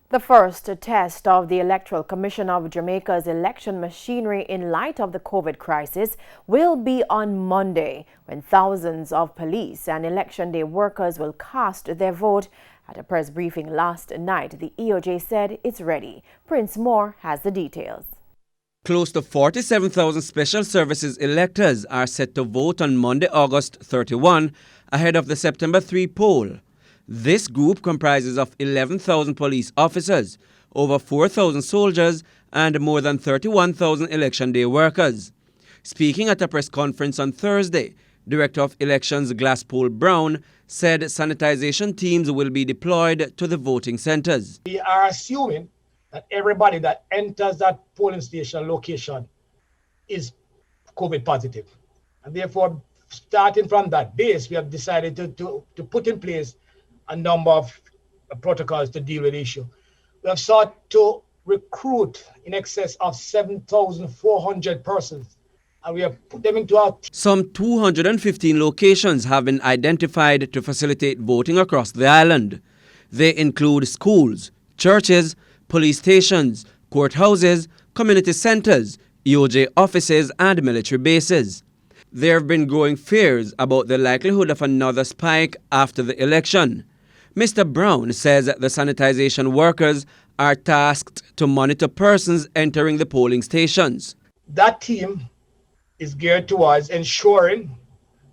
The first test of the Electoral Commission of Jamaica's election machinery in light of the COVID crisis will be on Monday, when thousands of police and Election Day workers will cast their vote. At a press briefing last night, the EOJ said it's ready. Prince Moore has the details. Close to 47,000 Special Services electors are set to vote on Monday, August 31, ahead of the September 3 poll. This group comprises of 11,000 police officers, over 4,000 soldiers, and more than 31,000 Election Day workers. Speaking at a press conference on Thursday, Director of Elections Glasspool Brown said sanitization teams will be deployed to the voting centers. We are assuming that everybody that enters that polling station location is COVID positive. And therefore, starting from that base, we have decided to put in place a number of protocols to deal with the issue. We have sought to recruit in excess of 7,400 persons, and we have put them into our... Some 215 locations have been identified to facilitate voting across the island. They include schools, churches, police stations, courthouses, community centers, EOJ offices, and military bases. There have been growing fears about the likelihood of another spike after the election. Mr. Brown says that the sanitization workers are tasked to monitor persons entering the polling stations. That team is geared towards ensuring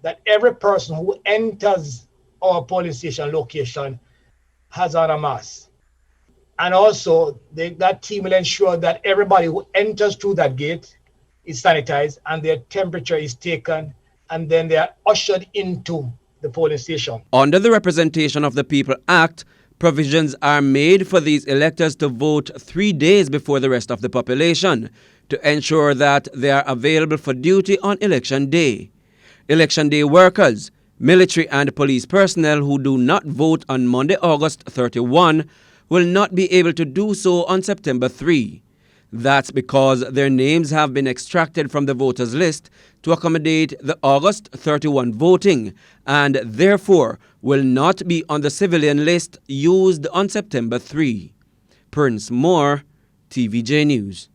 that every person who enters our polling station location has on a mask. And also, that team will ensure that everybody who enters through that gate is sanitized and their temperature is taken, and then they are ushered into the polling station. Under the Representation of the People Act, provisions are made for these electors to vote 3 days before the rest of the population to ensure that they are available for duty on Election Day. Election Day workers, military and police personnel who do not vote on Monday, August 31 will not be able to do so on September 3. That's because their names have been extracted from the voters list to accommodate the August 31 voting and therefore will not be on the civilian list used on September 3. Prince Moore, TVJ News.